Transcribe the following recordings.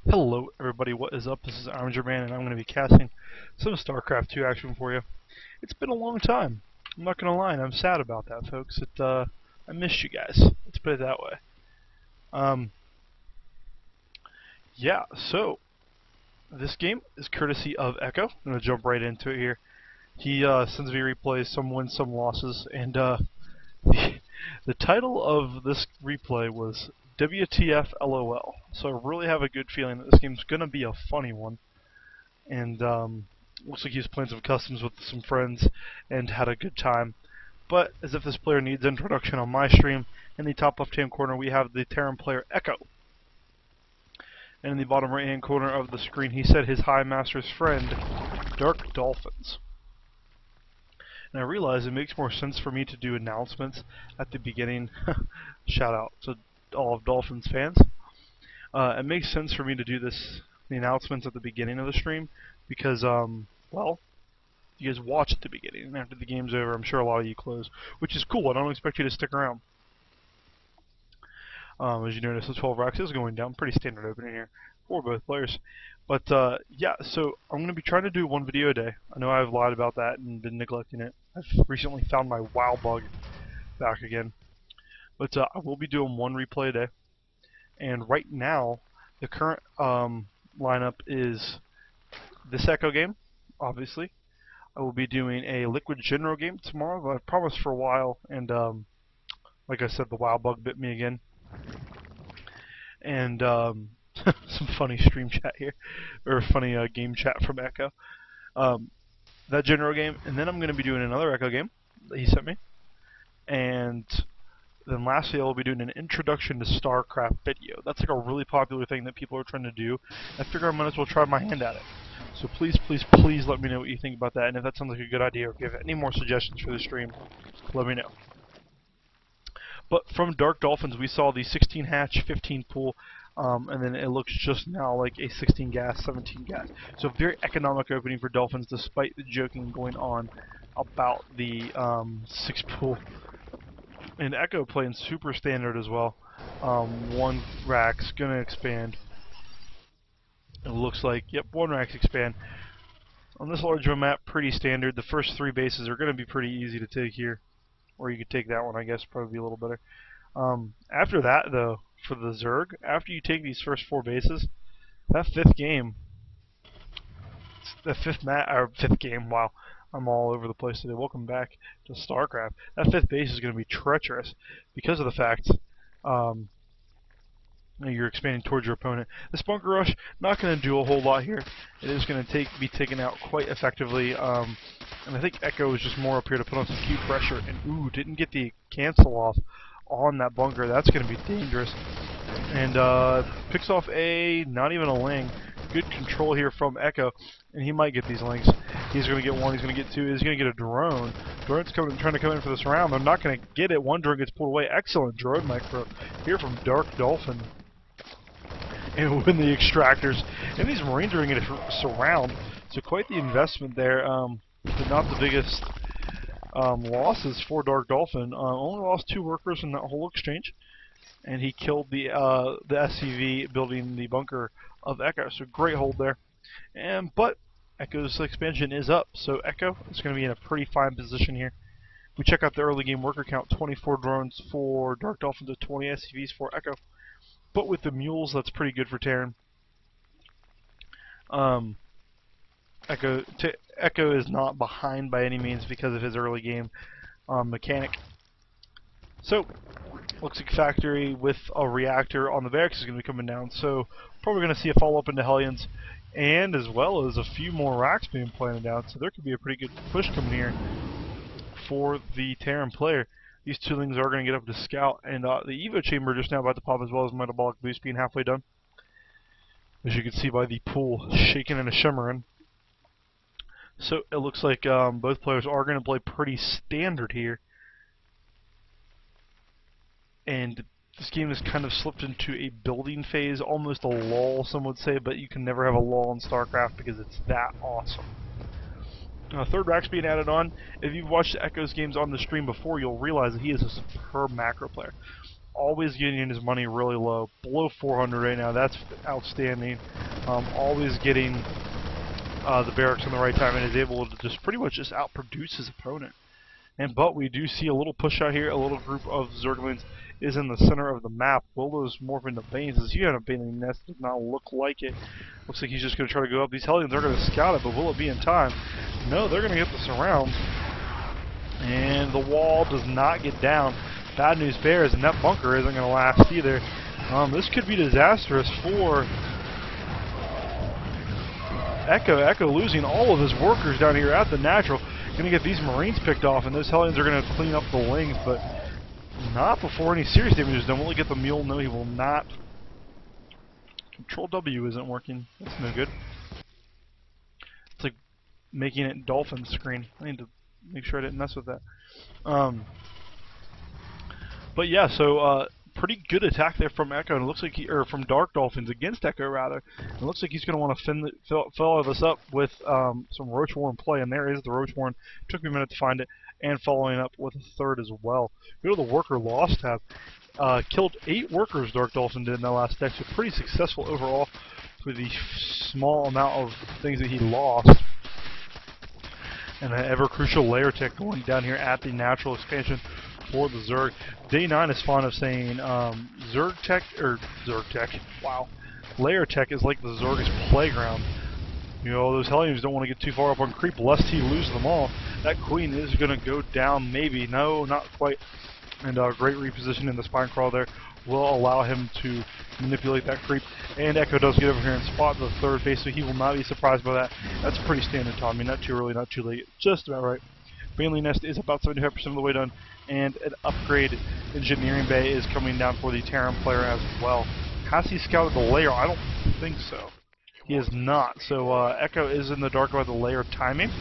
Hello everybody, what is up? This is Man, and I'm going to be casting some Starcraft 2 action for you. It's been a long time. I'm not going to lie, and I'm sad about that, folks. I missed you guys. Let's put it that way. Yeah, so this game is courtesy of Echo. I'm going to jump right into it here. He sends me replays, some wins, some losses, and the title of this replay was WTF LOL. So I really have a good feeling that this game's gonna be a funny one. And looks like he's playing some customs with some friends and had a good time. But as if this player needs introduction on my stream, in the top left hand corner we have the Terran player Echo. And in the bottom right hand corner of the screen he said his High Master's friend, DarkDolphins. And I realize it makes more sense for me to do announcements at the beginning. Shout out to all of Dolphins fans. It makes sense for me to do the announcements at the beginning of the stream because, well, you guys watch at the beginning, and after the game's over, I'm sure a lot of you close, which is cool. I don't expect you to stick around. As you notice, the 12 racks is going down. Pretty standard opening here for both players. But, yeah, so I'm going to be trying to do one video a day. I know I've lied about that and been neglecting it. I've recently found my WoW bug back again. But I will be doing one replay a day. And right now, the current lineup is this Echo game, obviously. I will be doing a Liquid General game tomorrow, but I promised for a while. And, like I said, the WoW bug bit me again. And, some funny stream chat here, or funny game chat from Echo. That general game, and then I'm going to be doing another Echo game that he sent me. And then lastly, I will be doing an introduction to Starcraft video. That's like a really popular thing that people are trying to do. I figure I might as well try my hand at it. So please, please, please let me know what you think about that. And if that sounds like a good idea, or if you have any more suggestions for the stream, let me know. But from DarkDolphins, we saw the 16 hatch, 15 pool, and then it looks just now like a 16 gas, 17 gas. So very economic opening for Dolphins, despite the joking going on about the 6 pool. And Echo playing super standard as well. One rack's gonna expand. It looks like, yep, one rack's expand. On this large of a map, pretty standard. The first 3 bases are gonna be pretty easy to take here. Or you could take that one, I guess, probably be a little better. After that, though, for the Zerg, after you take these first 4 bases, that 5th game, the 5th game, wow, I'm all over the place today. Welcome back to Starcraft. That 5th base is going to be treacherous because of the fact you're expanding towards your opponent. This bunker rush, not going to do a whole lot here. It is going to be taken out quite effectively. And I think Echo is just more up here to put on some cute pressure. And ooh, didn't get the cancel off on that bunker. That's going to be dangerous. And picks off not even a Ling. Good control here from Echo, and he might get these Lings. He's going to get 1, he's going to get 2, he's going to get a drone. Drone's trying to come in for this round. They're not going to get it. One drone gets pulled away. Excellent drone micro here from DarkDolphin. And win the extractors. And these Marines are going to surround. So quite the investment there. But not the biggest losses for DarkDolphin. Only lost 2 workers in that whole exchange. And he killed the SCV building the bunker of Echo. So great hold there. But Echo's expansion is up. So Echo is going to be in a pretty fine position here. We check out the early game worker count, 24 drones for DarkDolphin to 20 SCVs for Echo. But with the mules, that's pretty good for Terran. Echo is not behind by any means because of his early game mechanic. So, looks like Factory with a reactor on the barracks is going to be coming down. So, probably going to see a follow-up into Hellions, and as well as a few more racks being planted out. So, there could be a pretty good push coming here for the Terran player. These 2 Lings are going to get up to Scout, and the Evo Chamber just now about to pop, as well as Metabolic Boost being halfway done. As you can see by the pool shaking and a shimmering. So it looks like both players are going to play pretty standard here. And this game has kind of slipped into a building phase, almost a lull, some would say, but you can never have a lull in StarCraft because it's that awesome. 3rd rack's being added on. If you've watched Echo's games on the stream before, you'll realize that he is a superb macro player. always getting his money really low, below 400 right now. That's outstanding. Always getting the barracks in the right time, and is able to just pretty much just outproduce his opponent. But we do see a little push out here. A little group of Zerglings is in the center of the map. Will those morph into Banes? As you have a Baneling nest, does not look like it. Looks like he's just going to try to go up. These Hellions are going to scout it, but will it be in time? No, they're going to get this around. And the wall does not get down. Bad news bears, and that bunker isn't going to last either. This could be disastrous for Echo. Echo losing all of his workers down here at the natural. Going to get these Marines picked off, and those Hellions are going to clean up the Lings, but not before any serious damage is done. Will he get the mule? No, he will not. Control W isn't working. That's no good. It's like making it dolphin screen. I need to make sure I didn't mess with that. But yeah, so pretty good attack there from Echo, and it looks like from DarkDolphins against Echo rather. It looks like he's going to want to follow this up with some Roach Warren play, and there is the Roach Warren. Took me a minute to find it, and following up with a third as well. Go to the worker loss tab. Killed 8 workers. DarkDolphin did in that last deck, so pretty successful overall for the small amount of things that he lost. And an ever crucial layer tech going down here at the natural expansion for the Zerg. Day 9 is fond of saying Zerg Tech. Wow. Layer Tech is like the Zerg's playground. You know, those Hellions don't want to get too far up on creep lest he lose them all. That Queen is going to go down, maybe. No, not quite. And great repositioning in the spine crawl there will allow him to manipulate that creep. And Echo does get over here and spot the third base, so he will not be surprised by that. That's pretty standard, Tommy. Not too early, not too late. Just about right. Baneling Nest is about 75% of the way done, and an upgrade engineering bay is coming down for the Terran player as well. Has he scouted the layer? I don't think so. He is not. So Echo is in the dark about the layer timing.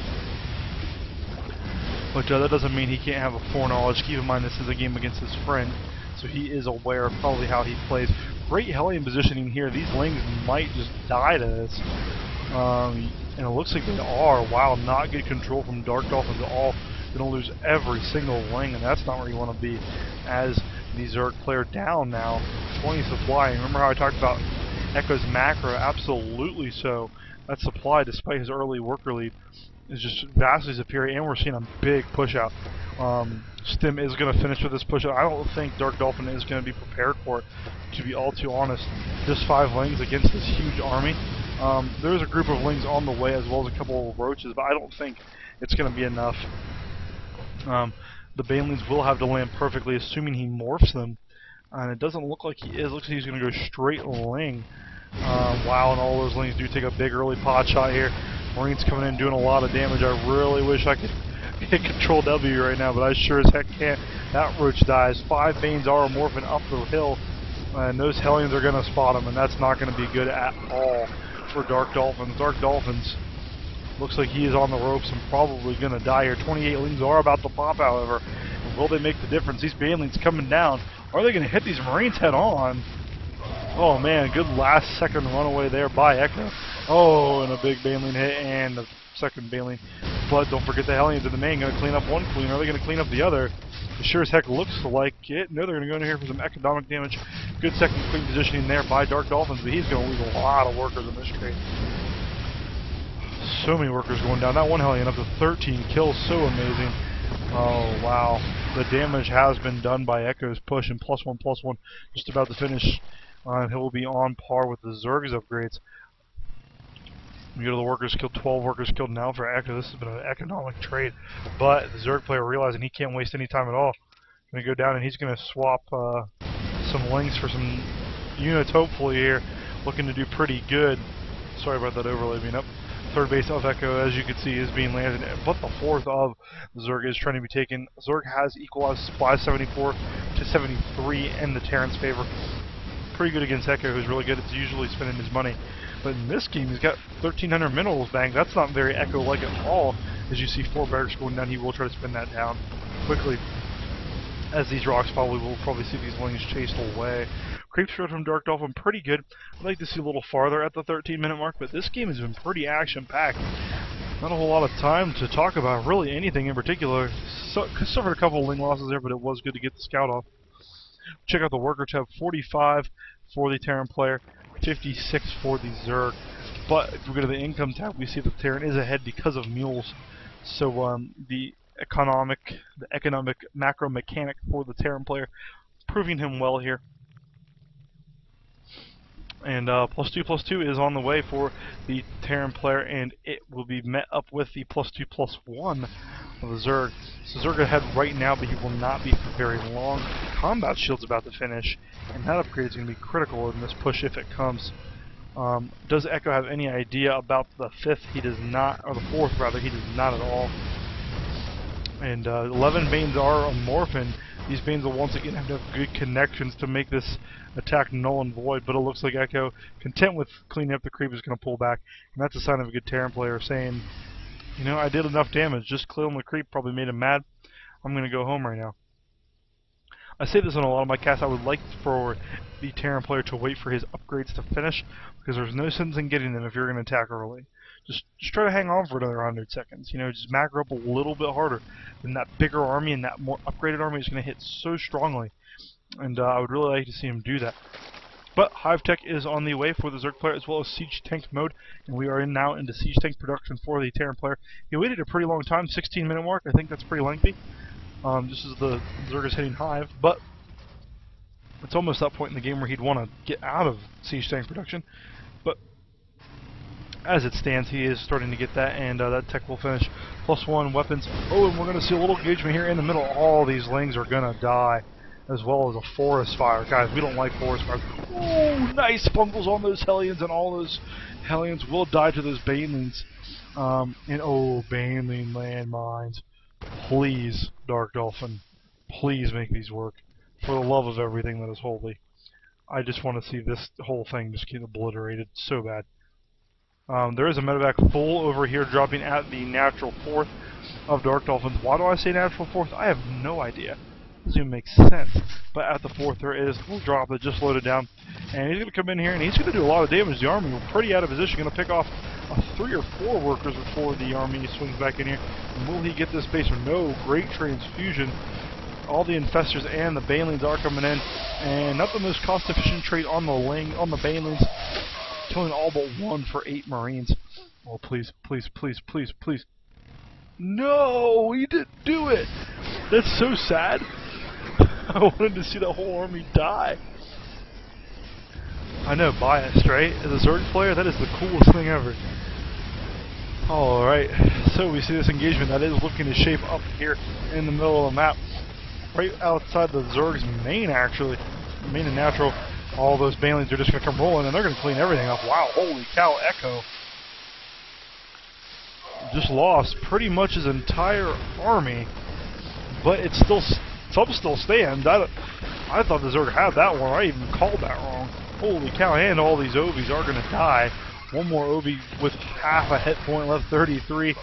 But that doesn't mean he can't have a foreknowledge. Keep in mind this is a game against his friend, so he is aware of probably how he plays. Great Hellion positioning here. These Lings might just die to this. And it looks like they are. Wow, not good control from DarkDolphins at all. Going to lose every single Ling, and that's not where you want to be as the Zerg player down now. 20 supply. And remember how I talked about Echo's macro? Absolutely so. That supply, despite his early worker lead, is just vastly superior, and we're seeing a big push out. Stim is going to finish with this push out. I don't think DarkDolphin is going to be prepared for it, to be all too honest. Just 5 Lings against this huge army. There's a group of Lings on the way, as well as a couple of Roaches, but I don't think it's going to be enough. The Banelings will have to land perfectly, assuming he morphs them. And it doesn't look like he is. It looks like he's going to go straight Ling. Wow, and all those Lings do take a big early pot shot here. Marines coming in doing a lot of damage. I really wish I could hit Control W right now, but I sure as heck can't. That Roach dies. 5 Banes are morphing up the hill, and those Hellions are going to spot him, and that's not going to be good at all for DarkDolphins. DarkDolphins looks like he is on the ropes and probably going to die here. 28 Lings are about to pop, however. And will they make the difference? These Banelings coming down. Are they going to hit these Marines head on? Oh man, good last second runaway there by Echo. Oh, and a big Baneling hit and the second Baneling. But don't forget the Hellions in the main going to clean up one Queen. Are they going to clean up the other? It sure as heck looks like it. No, they're going to go in here for some economic damage. Good second Queen positioning there by DarkDolphins, but he's going to lose a lot of workers in this trade. So many workers going down. That one Hellion up to 13 kills, so amazing. Oh wow, the damage has been done by Echo's push, and +1/+1 just about to finish. He'll be on par with the Zerg's upgrades. We go to the workers killed, 12 workers killed now for Echo. This has been an economic trade, but the Zerg player realizing he can't waste any time at all. Going to go down and he's going to swap some Lings for some units hopefully here, looking to do pretty good. Sorry about that overlay being up. Third base of Echo, as you can see, is being landed, but the fourth of Zerg is trying to be taken. Zerg has equalized supply 74 to 73 in the Terran's favor. Pretty good against Echo, who's really good at usually spending his money. But in this game, he's got 1,300 minerals banked. That's not very Echo-like at all. As you see 4 barracks going down, he will try to spend that down quickly. As these rocks fall, we will probably see these Lings chased away. Creep threat from DarkDolphin, pretty good. I'd like to see a little farther at the 13-minute mark, but this game has been pretty action-packed. Not a whole lot of time to talk about really anything in particular. Suffered a couple of Ling losses there, but it was good to get the scout off. Check out the worker tab, 45 for the Terran player, 56 for the Zerg. But if we go to the income tab, we see the Terran is ahead because of mules. So the economic macro mechanic for the Terran player, proving him well here. And +2/+2 is on the way for the Terran player, and it will be met up with the +2/+1 of the Zerg. So Zerg ahead right now, but he will not be for very long. Combat shield's about to finish, and that upgrade is going to be critical in this push if it comes. Does Echo have any idea about the 5th? He does not, or the 4th rather, he does not at all. And 11 Banes are amorphin. These Banes will once again have to have good connections to make this attack null and void, but it looks like Echo, content with cleaning up the creep, is going to pull back. And that's a sign of a good Terran player saying, you know, I did enough damage, just clearing the creep probably made him mad. I'm going to go home right now. I say this on a lot of my casts. I would like for the Terran player to wait for his upgrades to finish, because there's no sense in getting them if you're going to attack early. Just try to hang on for another 100 seconds. You know, just macro up a little bit harder. Then that bigger army and that more upgraded army is going to hit so strongly. And I would really like to see him do that. But Hive Tech is on the way for the Zerg player, as well as Siege Tank mode. And we are now into Siege Tank production for the Terran player. He waited a pretty long time, 16-minute mark. I think that's pretty lengthy. Just as the Zerg is hitting Hive. But it's almost that point in the game where he'd want to get out of Siege Tank production. But as it stands, he is starting to get that, and that tech will finish. +1 weapons. Oh, and we're going to see a little engagement here in the middle. All these Lings are going to die, as well as a forest fire. Guys, we don't like forest fires. Oh, nice fungals on those Hellions, and all those Hellions will die to those Banelings. And oh, Baneling landmines. Please, DarkDolphin, please make these work. For the love of everything that is holy. I just want to see this whole thing just get obliterated so bad. There is a medevac full over here dropping at the natural 4th of DarkDolphins. Why do I say natural 4th? I have no idea. Doesn't even make sense. But at the 4th there is a little drop that just loaded down. And he's going to come in here and he's going to do a lot of damage. The army, we're pretty out of position. Going to pick off 3 or 4 workers before the army swings back in here. And will he get this base or no? Great transfusion. All the infestors and the Banelings are coming in. And not the most cost efficient trade on the Banelings. Killing all but 1 for 8 Marines. Oh, please, please, please, please, please. No, he didn't do it. That's so sad. I wanted to see the whole army die. I know, biased, right? As a Zerg player, that is the coolest thing ever. Alright, so we see this engagement that is looking to shape up here in the middle of the map. Right outside the Zerg's main, actually. Main and natural. All those Banelings are just going to come rolling, and they're going to clean everything up. Wow, holy cow, Echo just lost pretty much his entire army, but it's still, some still stand. I thought the Zerg had that one. I even called that wrong. Holy cow, and all these Ovies are going to die. One more Ovi with half a hit point left, 33.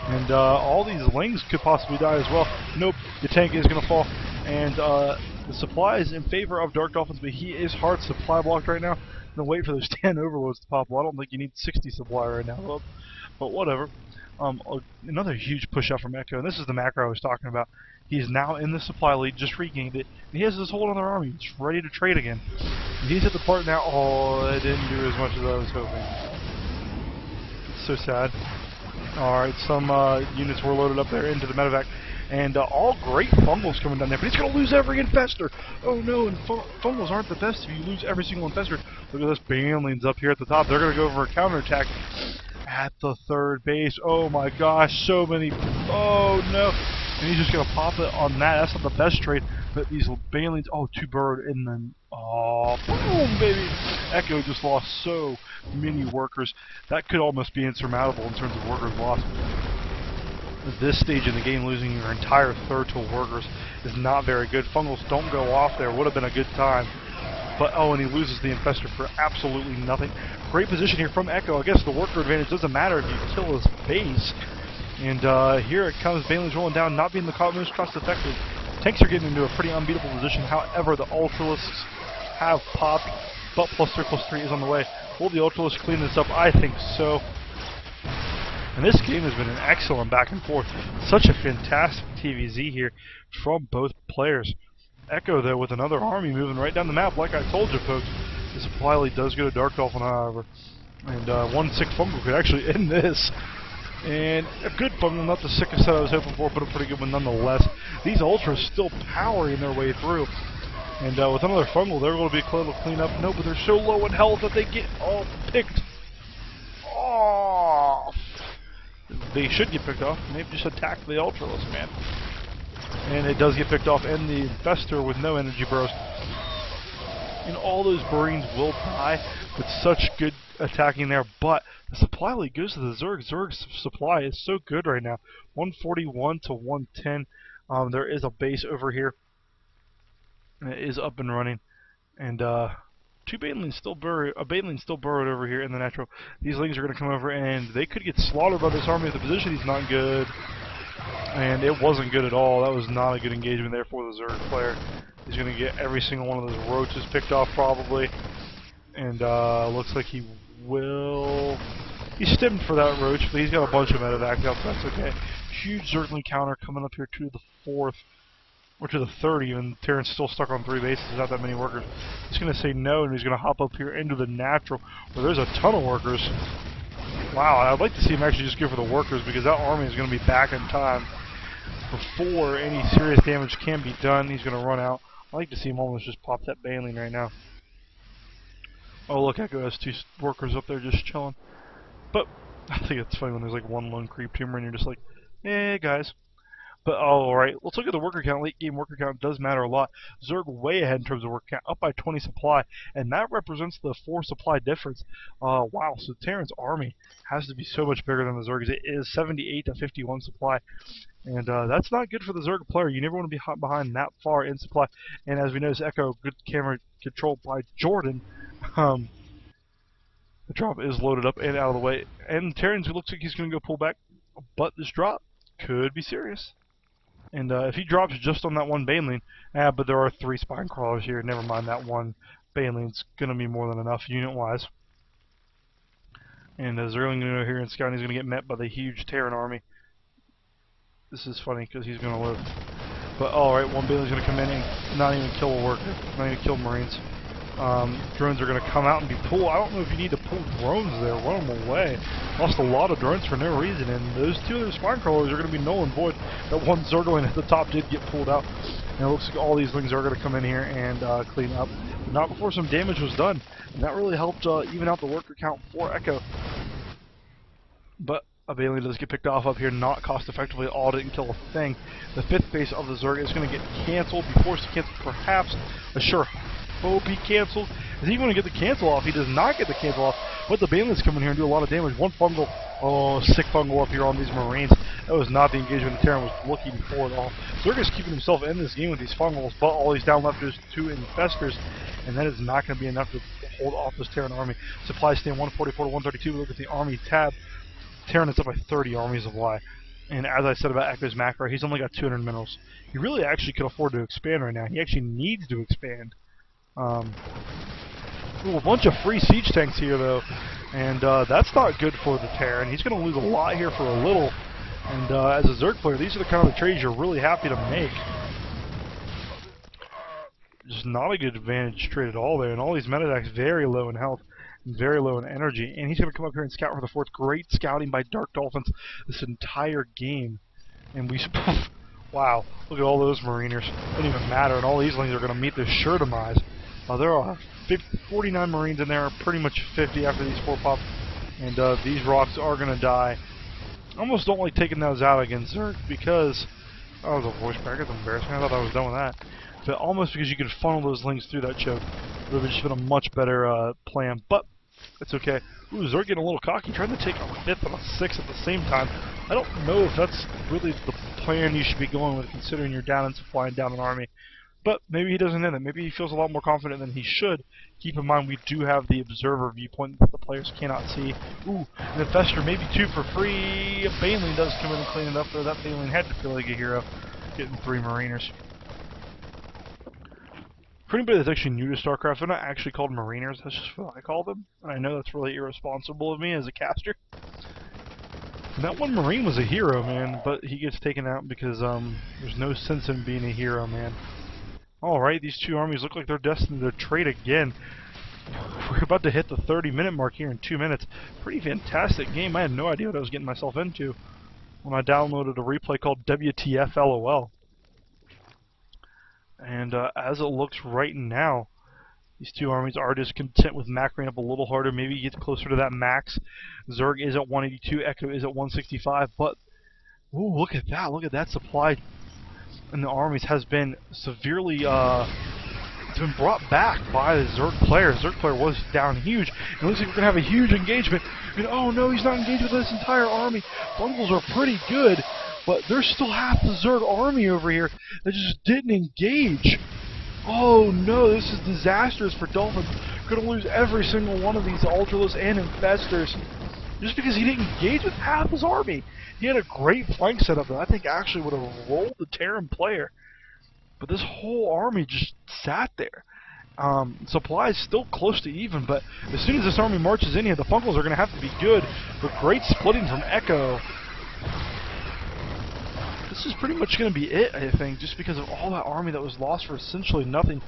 And all these Lings could possibly die as well. Nope, the tank is going to fall. And the supply is in favor of DarkDolphins, but he is hard supply blocked right now. I'm going to wait for those 10 overloads to pop. Well, I don't think you need 60 supply right now, but whatever. Another huge push out from Echo, and this is the macro I was talking about. He's now in the supply lead, just regained it, and he has this whole other army. He's ready to trade again. And he's at the part now. Oh, that didn't do as much as I was hoping. It's so sad. Alright, some units were loaded up there into the medevac. And all great fungals coming down there, but he's going to lose every infestor. Oh no, and fungals aren't the best if you lose every single infestor. Look at this Banelings up here at the top. They're going to go for a counterattack at the 3rd base. Oh my gosh, so many. Oh no. And he's just going to pop it on that. That's not the best trade, but these Banelings. Oh, 2 bird, and then, oh, boom, baby. Echo just lost so many workers. That could almost be insurmountable in terms of workers lost. At this stage in the game, losing your entire 3rd to workers is not very good. Fungals don't go off there. Would have been a good time. But, oh, and he loses the infestor for absolutely nothing. Great position here from Echo. I guess the worker advantage doesn't matter if you kill his base. And here it comes. Banelings rolling down, not being the most cost-effective. Tanks are getting into a pretty unbeatable position. However, the Ultralisks have popped, but +3/+3 is on the way. Will the Ultralisks clean this up? I think so. And this game has been an excellent back and forth. Such a fantastic TVZ here from both players. Echo, though, with another army moving right down the map. Like I told you, folks, the supply lead does go to DarkDolphin, however. And one sick fungal could actually end this. And a good fungal, not the sickest that I was hoping for, but a pretty good one nonetheless. These Ultras still powering their way through. And with another fungal, they're going to be able to clean up. No, but they're so low in health that they get all picked off. They should get picked off. Maybe just attack the Ultraless, man. And it does get picked off, and the Infestor with no energy burst. And all those Marines will die with such good attacking there, but the supply lead goes to the Zerg. Zerg's supply is so good right now. 141 to 110. There is a base over here. And it is up and running. And two Banelings still burrowed. A Baneling still burrowed over here in the natural. These Lings are going to come over, and they could get slaughtered by this army if the position is not good. And it wasn't good at all. That was not a good engagement there for the Zerg player. He's going to get every single one of those roaches picked off probably. And looks like he will... He stemmed for that roach, but he's got a bunch of medevacs out, so that's okay. Huge Zergling counter coming up here to the 4th. Or to the 3rd even. Terran's still stuck on 3 bases, there's not that many workers. He's going to say no, and he's going to hop up here into the natural, where there's a ton of workers. Wow, I'd like to see him actually just go for the workers, because that army is going to be back in time before any serious damage can be done. He's going to run out. I'd like to see him almost just pop that Baneling right now. Oh, look, Echo has 2 workers up there just chilling. But I think it's funny when there's like one lone creep tumor and you're just like, hey, guys. But alright, let's look at the worker count. Late game worker count does matter a lot. Zerg way ahead in terms of worker count, up by 20 supply, and that represents the 4 supply difference. Wow, so Terran's army has to be so much bigger than the Zerg's. It is 78 to 51 supply, and that's not good for the Zerg player. You never want to be behind that far in supply. And as we notice, Echo, good camera control by Jordan. The drop is loaded up and out of the way, and Terran's looks like he's going to go pull back, but this drop could be serious. And if he drops just on that one Baneling, but there are 3 spine crawlers here. Never mind, that one Baneling's going to be more than enough unit-wise. And Zerling going to go here and scout. He's going to get met by the huge Terran army. This is funny because he's going to live. But alright, one Baneling's going to come in and not even kill a worker, not even kill Marines. Drones are going to come out and be pulled. I don't know if you need to pull drones there. Run them away. Lost a lot of drones for no reason, and those 2 other spine crawlers are going to be null and void. That one Zergling at the top did get pulled out, and it looks like all these things are going to come in here and clean up. But not before some damage was done, and that really helped even out the worker count for Echo. But a Baneling does get picked off up here, not cost effectively at all, didn't kill a thing. The 5th base of the Zerg is going to get cancelled, be forced to cancel, perhaps. Sure. Hope he cancels. Is he going to get the cancel off? He does not get the cancel off. But the Banelings come in here and do a lot of damage. One fungal. Oh, sick fungal up here on these Marines. That was not the engagement the Terran was looking for at all. Zerg is keeping himself in this game with these fungals, but all he's down left is 2 infestors, and that is not going to be enough to hold off this Terran army. Supply stand 144 to 132. We look at the army tab. Terran is up by 30 armies of supply. And as I said about Echo's macro, he's only got 200 minerals. He really actually can afford to expand right now. He actually needs to expand. Ooh, a bunch of free siege tanks here, though, and that's not good for the Terran. He's going to lose a lot here for a little, and as a Zerg player, these are the kind of trades you're really happy to make. Just not a good advantage trade at all there, and all these medevacs very low in health and very low in energy, and he's going to come up here and scout for the 4th. Great scouting by DarkDolphins this entire game, and we... Wow, look at all those Mariners. It doesn't even matter, and all these Lings are going to meet their sure demise. There are 49 Marines in there, pretty much 50 after these 4 pop, and these rocks are going to die. I almost don't like taking those out against Zerg because... Oh, the voice crack, that's embarrassing. I thought I was done with that. But almost because you could funnel those Lings through that choke. It would have just been a much better plan, but it's okay. Ooh, Zerg getting a little cocky, trying to take a 5th and a 6th at the same time. I don't know if that's really the plan you should be going with, considering you're down in supply and down an army. But maybe he doesn't end it. Maybe he feels a lot more confident than he should. Keep in mind, we do have the observer viewpoint that the players cannot see. Ooh, an Infestor, maybe 2 for free. A Baneling does come in and clean it up there. That Baneling had to feel like a hero, getting 3 Mariners. For anybody that's actually new to Starcraft, they're not actually called Mariners. That's just what I call them. And I know that's really irresponsible of me as a caster. And that one Marine was a hero, man, but he gets taken out because there's no sense in being a hero, man. Alright, these two armies look like they're destined to trade again. We're about to hit the 30-minute mark here in 2 minutes. Pretty fantastic game. I had no idea what I was getting myself into when I downloaded a replay called WTF LOL. And as it looks right now, these two armies are just content with macroing up a little harder. Maybe get closer to that max. Zerg is at 182, Echo is at 165, but ooh, look at that! Look at that supply in the armies has been severely it's been brought back by the Zerg player. Zerg player was down huge. It looks like we're gonna have a huge engagement. And oh no, he's not engaged with this entire army. Bungles are pretty good, but there's still half the Zerg army over here that just didn't engage. Oh no, this is disastrous for Dolphins. Gonna lose every single one of these Ultralos and Infestors just because he didn't engage with half his army. He had a great flank setup that I think actually would have rolled the Terran player. But this whole army just sat there. Supply is still close to even, but as soon as this army marches in here, the Funkles are going to have to be good. With great splitting from Echo. This is pretty much going to be it, I think, just because of all that army that was lost for essentially nothing.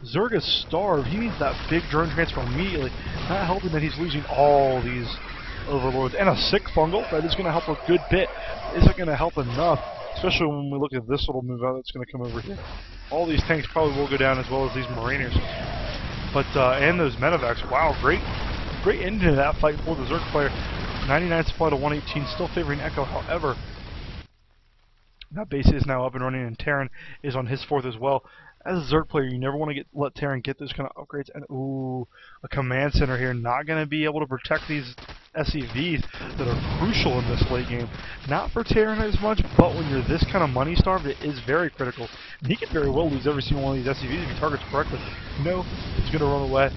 Zerg is starved. He needs that big drone transfer immediately. Not helping that he's losing all these Overlords. And a sick Fungal. That is going to help a good bit. Isn't going to help enough. Especially when we look at this little move out that's going to come over here. All these tanks probably will go down as well as these Mariners. But, and those Medivacs. Wow, great ending to that fight for the Zerg player. 99 supply to 118. Still favoring Echo, however. That base is now up and running, and Terran is on his fourth as well. As a Zerg player, you never want to let Terran get those kind of upgrades. And ooh, a command center here, not going to be able to protect these SCVs that are crucial in this late game. Not for Terran as much, but when you're this kind of money starved, it is very critical. And he could very well lose every single one of these SCVs if he targets correctly. No, he's going to run away.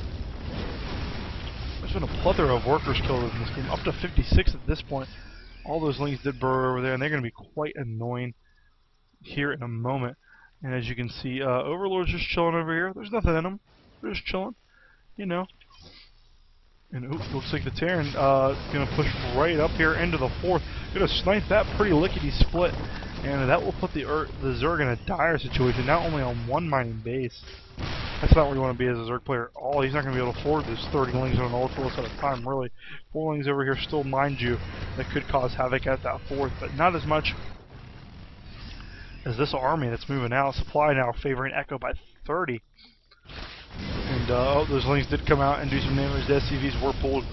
There's been a plethora of workers killed in this game, up to 56 at this point. All those links did burrow over there, and they're going to be quite annoying here in a moment. And as you can see, Overlord's just chilling over here. There's nothing in them. They're just chilling, you know. And oops, looks like the Terran going to push right up here into the fourth. Going to snipe that pretty lickety split. And that will put the Zerg in a dire situation, not only on one mining base. That's not where you want to be as a Zerg player at all. He's not going to be able to afford this 30 lings on an Ultralos at a time, really. 4 lings over here still, mind you, that could cause havoc at that fourth, but not as much as this army that's moving out. Supply now favoring Echo by 30. And oh, those lings did come out and do some damage. The SCVs were pulled.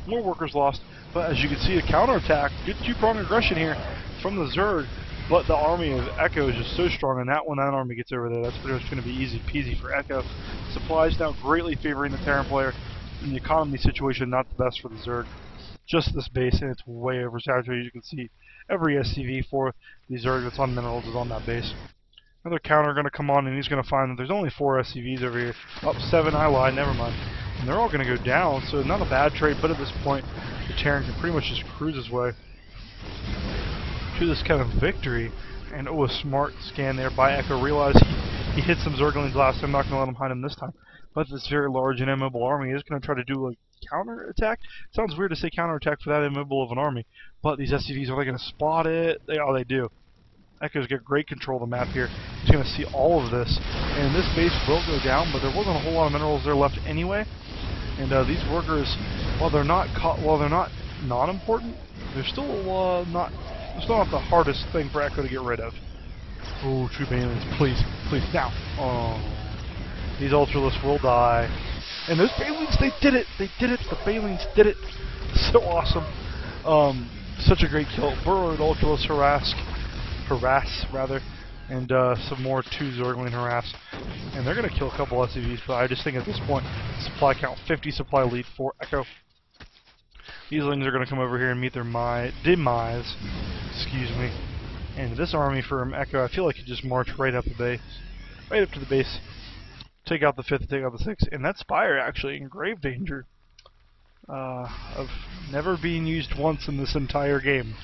More workers lost. But as you can see, a counterattack. Good two-pronged aggression here from the Zerg. But the army of Echo is just so strong, and that when that army gets over there, that's pretty much going to be easy peasy for Echo. Supplies now greatly favoring the Terran player. In the economy situation, not the best for the Zerg. Just this base, and it's way oversaturated. You can see every SCV for the Zerg that's on minerals is on that base. Another counter going to come on, and he's going to find that there's only 4 SCVs over here. Up 7, I lied, never mind. And they're all going to go down, so not a bad trade, but at this point, the Terran can pretty much just cruise his way to this kind of victory. And oh, a smart scan there by Echo. Realized he hit some Zerglings last time, not going to let him hide him this time. But this very large and immobile army is going to try to do a counter-attack. Sounds weird to say counter-attack for that immobile of an army, but these SCVs, are they going to spot it? They do. Echo's got great control of the map here. He's going to see all of this, and this base will go down, but there wasn't a whole lot of minerals there left anyway. And these workers, while they're not non-important, they're still not the hardest thing for Echo to get rid of. Oh, troop aliens, please, now. Oh, these Ultralos will die. And those Balines, they did it. The Balines did it. So awesome. Such a great kill. Burrowed Ultralos harass, and some more 2 Zergling harass. And they're going to kill a couple SCVs, but I just think at this point, supply count 50 supply lead for Echo. These lings are going to come over here and meet their demise. Excuse me. And this army from Echo, I feel like it just marched right up the base. Right up to the base. Take out the 5th, take out the 6th. And that Spire actually in grave danger of never being used once in this entire game.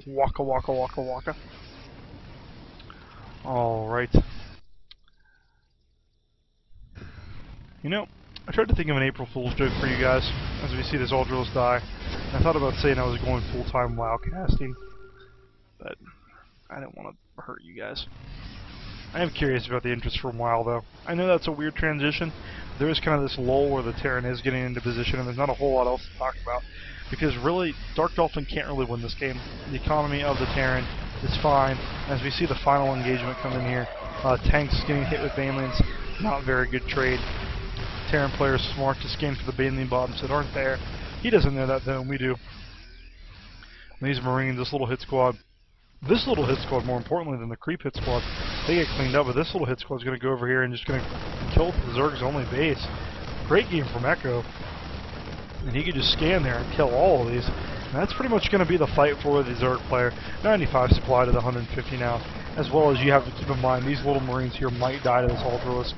Waka waka waka waka. Alright. You know, I tried to think of an April Fool's joke for you guys as we see this Ultralos die. I thought about saying I was going full-time WoW casting, but I didn't want to hurt you guys. I am curious about the interest from WoW, though. I know that's a weird transition. There is kind of this lull where the Terran is getting into position, and there's not a whole lot else to talk about. Because really, DarkDolphin can't really win this game. The economy of the Terran is fine. As we see the final engagement come in here, tanks getting hit with Banelings, not very good trade. Terran player is smart to scan for the Baneling bottoms that aren't there. He doesn't know that, though, and we do. And these Marines, this little hit squad, more importantly than the creep hit squad, they get cleaned up, but this little hit squad is going to go over here and just going to kill the Zerg's only base. Great game from Echo. And he could just scan there and kill all of these. And that's pretty much going to be the fight for the Zerg player. 95 supply to the 150 now. As well as you have to keep in mind, these little Marines here might die to this Ultralisk.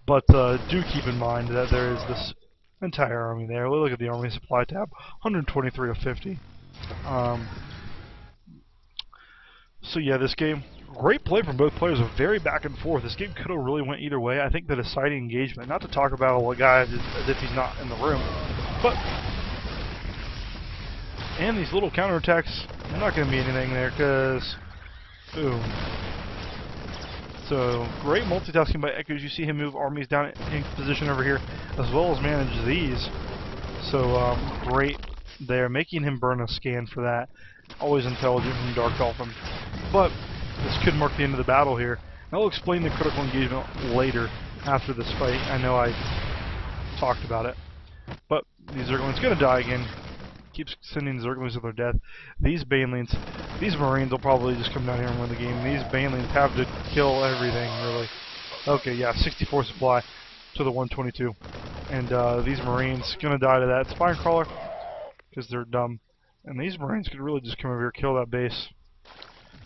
But do keep in mind that there is this entire army there. Look at the army supply tab. 123 of 50. So yeah, this game, great play from both players, a very back and forth. This game could have really went either way. I think the deciding engagement, not to talk about a guy as if he's not in the room, but and these little counterattacks, not going to be anything there because boom. So great multitasking by Echo as you see him move armies down in position over here, as well as manage these. So great there, making him burn a scan for that. Always intelligent from DarkDolphin. But this could mark the end of the battle here. I'll explain the critical engagement later after this fight. I know I talked about it. But these Zerglings going to die again. Keeps sending Zerglings to their death. These Banelings, these Marines will probably just come down here and win the game. These Banelings have to kill everything, really. Okay, yeah, 64 supply to the 122. And these Marines going to die to that Spinecrawler because they're dumb. And these Marines could really just come over here and kill that base.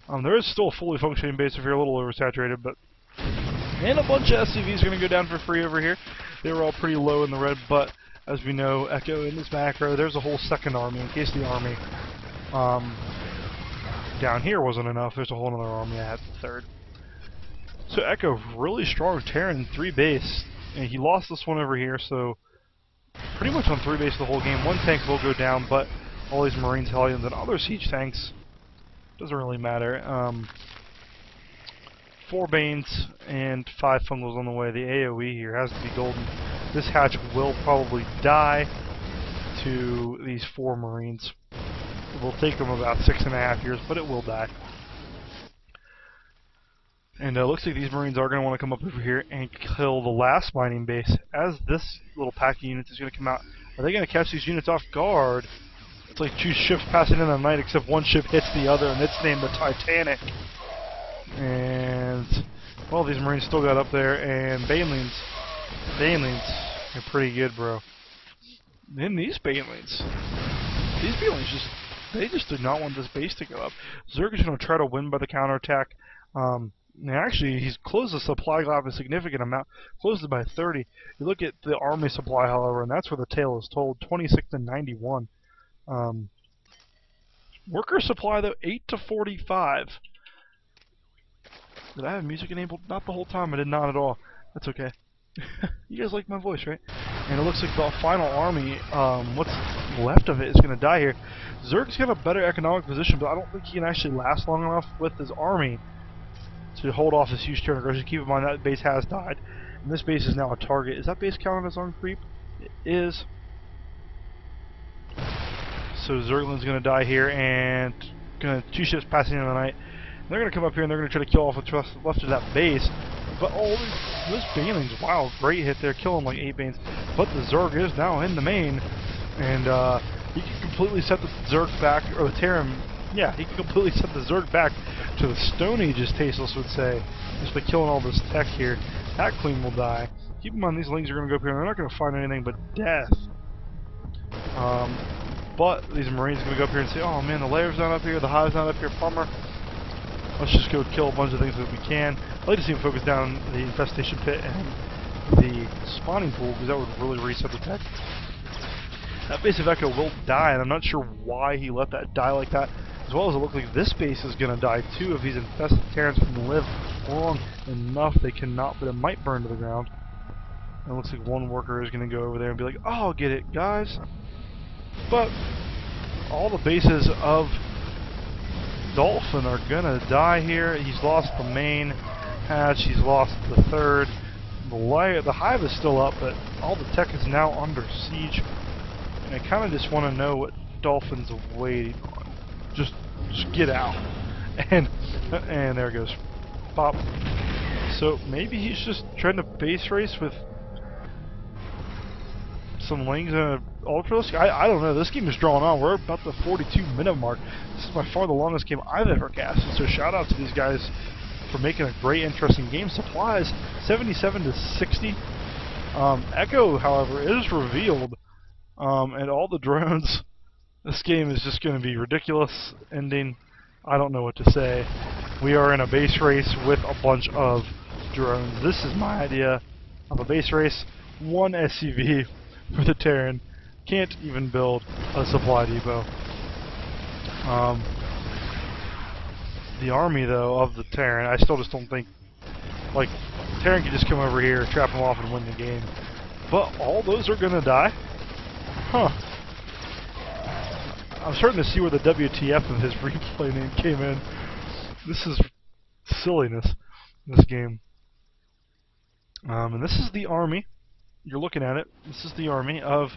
There is still a fully functioning base over here, a little oversaturated, but... And a bunch of SCVs going to go down for free over here. They were all pretty low in the red, but as we know, Echo in this macro, there's a whole second army in case the army down here wasn't enough. There's a whole other army that had the third. So Echo, really strong Terran 3 base. And he lost this one over here, so pretty much on 3 base the whole game. One tank will go down, but all these Marines, Hellions, and other siege tanks, doesn't really matter. 4 Banes and 5 Fungals on the way. The AoE here has to be golden. This hatch will probably die to these 4 Marines. It will take them about 6.5 years, but it will die. And it looks like these Marines are going to want to come up over here and kill the last mining base. As this little pack of units is going to come out, are they going to catch these units off guard? It's like 2 ships passing in the night, except one ship hits the other, and it's named the Titanic. And, well, these Marines still got up there, and Banelings are pretty good, bro. Then these Banelings just did not want this base to go up. Zerg is going to try to win by the counterattack. Actually, he's closed the supply gap a significant amount, closed it by 30. You look at the army supply, however, and that's where the tale is told, 26 to 91. Worker supply, though, 8 to 45. Did I have music enabled? Not the whole time. I did not at all. That's okay. You guys like my voice, right? And it looks like the final army, what's left of it, is going to die here. Zerg's got a better economic position, but I don't think he can actually last long enough with his army to hold off this huge turn aggression. Keep in mind that base has died, and this base is now a target. Is that base counted as on creep? It is. So Zergling's going to die here, and 2 ships passing in the night. They're going to come up here and they're going to try to kill off what's left of that base. But those Banelings, wow, great hit there, killing like 8 Banes. But the Zerg is now in the main, and he can completely set the Zerg back, or the Terran, yeah, he can completely set the Zerg back to the Stone Age, as Tasteless would say, just by killing all this tech here. That Queen will die. Keep in mind, these Lings are going to go up here and they're not going to find anything but death. But these Marines are going to go up here and say, oh man, the Layer's not up here, the Hive's not up here, bummer. Let's just go kill a bunch of things that we can. I'd like to see him focus down the infestation pit and the spawning pool, because that would really reset the tech. That base of Echo will die, and I'm not sure why he let that die like that. As well as it looks like this base is going to die too if these infested Terrans can live long enough. They cannot, but it might burn to the ground. And it looks like one worker is going to go over there and be like, oh, I'll get it, guys. But all the bases of Dolphin are gonna die here. He's lost the main. hatch. He's lost the third. The hive is still up, but all the tech is now under siege. And I kind of just want to know what Dolphin's waiting on. Just get out. And there it goes. Pop. So maybe he's just trying to base race with some Lings and an Ultralisk. I don't know. This game is drawn on. We're about the 42-minute mark. This is by far the longest game I've ever cast. So shout out to these guys for making a great, interesting game. Supplies 77 to 60. Echo, however, is revealed, and all the drones. This game is just going to be ridiculous. Ending. I don't know what to say. We are in a base race with a bunch of drones. This is my idea of a base race. One SCV for the Terran. Can't even build a supply depot. The army, though, of the Terran, I still just don't think, like, Terran can just come over here, trap them off, and win the game. But all those are gonna die? Huh. I'm starting to see where the WTF of his replay name came in. This is silliness, this game. And this is the army. You're looking at it. This is the army of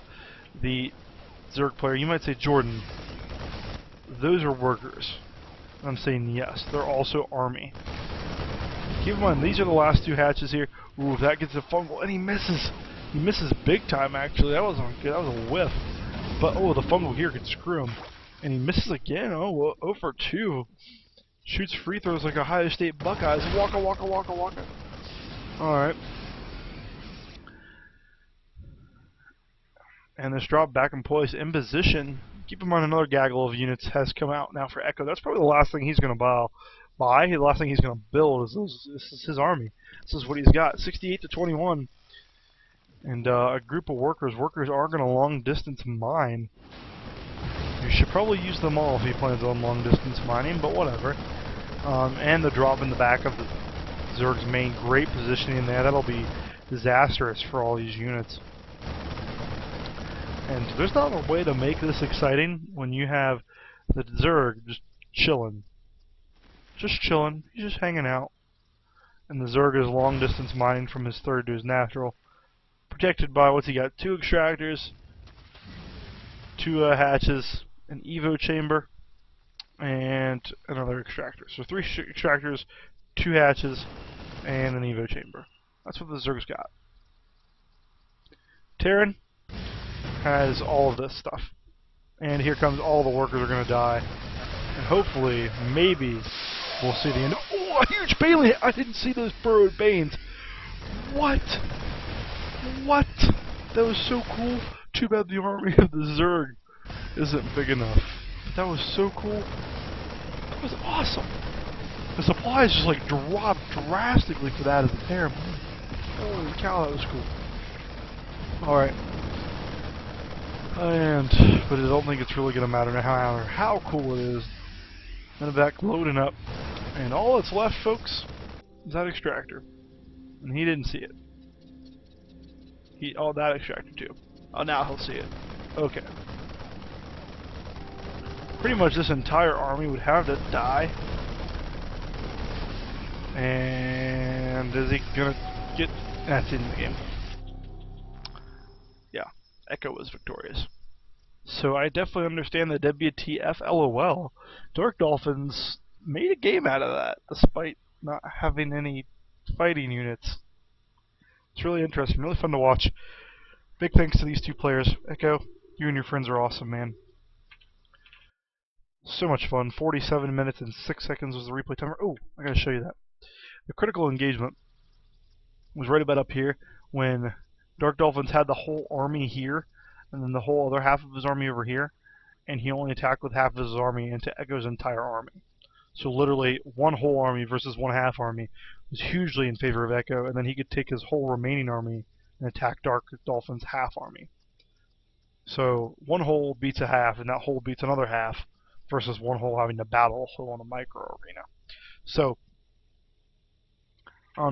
the Zerg player. You might say, Jordan, those are workers. I'm saying yes, they're also army. Keep in mind, these are the last two hatches here. Ooh, that gets a fungal, and he misses. He misses big time, actually. That wasn't good. That was a whiff. But, oh, the fungal here could screw him. And he misses again. Oh, well, 0 for 2. Shoots free throws like Ohio State Buckeyes. Waka, waka, waka, waka. Alright. And this drop back in place in position. Keep in mind, another gaggle of units has come out now for Echo. That's probably the last thing he's going to buy. The last thing he's going to build this is his army. This is what he's got. 68 to 21. And a group of workers. Workers are going to long distance mine. You should probably use them all if he plans on long distance mining, but whatever. And the drop in the back of the Zerg's main. Great positioning there. That'll be disastrous for all these units. And there's not a way to make this exciting when you have the Zerg just chilling. Just chilling. He's just hanging out. And the Zerg is long distance mining from his third to his natural. Protected by, what's he got? 2 extractors, 2 hatches, an Evo chamber, and another extractor. So 3 extractors, 2 hatches, and an Evo chamber. That's what the Zerg's got. Terran has all of this stuff. And here comes all the workers are going to die. And hopefully, maybe, we'll see the end. Oh, a huge Bane! I didn't see those burrowed Banes. What? What? That was so cool. Too bad the army of the Zerg isn't big enough. But that was so cool. That was awesome. The supplies just like dropped drastically for that as a Terran. Holy cow, that was cool. Alright. But I don't think it's really going to matter now how cool it is. In the back, loading up. And all that's left, folks, is that extractor. And he didn't see it. Oh, that extractor too. Oh, now he'll see it. Okay. Pretty much this entire army would have to die. And is he gonna get... That's in the game. Yeah. Echo was victorious. So I definitely understand the WTF LOL. DarkDolphins made a game out of that, despite not having any fighting units. It's really interesting, really fun to watch. Big thanks to these two players. Echo, you and your friends are awesome, man. So much fun. 47 minutes and 6 seconds was the replay timer. Oh, I gotta show you that. The critical engagement was right about up here when DarkDolphins had the whole army here, and then the whole other half of his army over here, and he only attacked with half of his army into Echo's entire army. So literally, one whole army versus one half army was hugely in favor of Echo, and then he could take his whole remaining army and attack DarkDolphin's half army. So one whole beats a half, and that whole beats another half, versus one whole having to battle a whole on a micro arena. So,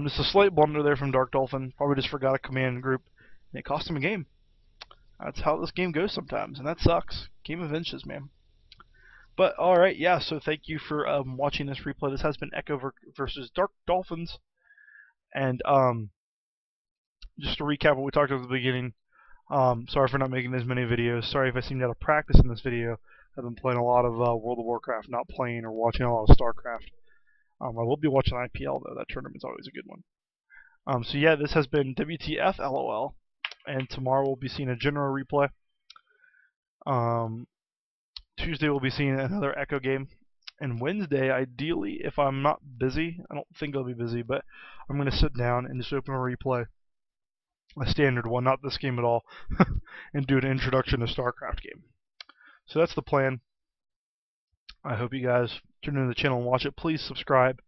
just a slight blunder there from DarkDolphin. Probably just forgot a command group, and it cost him a game. That's how this game goes sometimes, and that sucks. Game of inches, man. But, alright, yeah, so thank you for watching this replay. This has been Echo versus DarkDolphins. And just to recap what we talked about at the beginning, sorry for not making as many videos. Sorry if I seemed out of practice in this video. I've been playing a lot of World of Warcraft, not playing or watching a lot of Starcraft. I will be watching IPL though. That tournament's always a good one. So yeah, this has been WTF LOL, and tomorrow we'll be seeing a general replay. Tuesday we'll be seeing another Echo game, and Wednesday, ideally, if I'm not busy, I don't think I'll be busy, but I'm going to sit down and just open a replay, a standard one, not this game at all, and do an introduction to Starcraft game. So that's the plan. I hope you guys tune into the channel and watch it. Please subscribe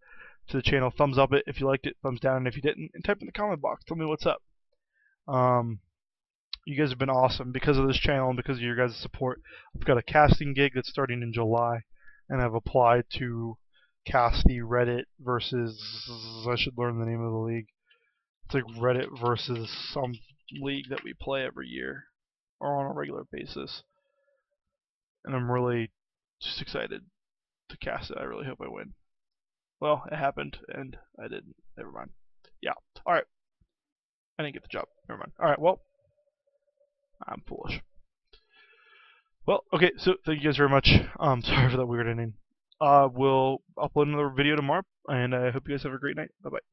to the channel. Thumbs up it if you liked it, thumbs down if you didn't, and type in the comment box. Tell me what's up. You guys have been awesome because of this channel and because of your guys' support. I've got a casting gig that's starting in July, and I've applied to cast the Reddit versus, I should learn the name of the league. It's like Reddit versus some league that we play every year or on a regular basis. And I'm really just excited to cast it. I really hope I win. Well, it happened, and I didn't. Never mind. Yeah. Alright. I didn't get the job. Never mind. Alright, well, I'm foolish. Well, okay, so thank you guys very much. Sorry for that weird ending. We'll upload another video tomorrow, and I hope you guys have a great night. Bye-bye.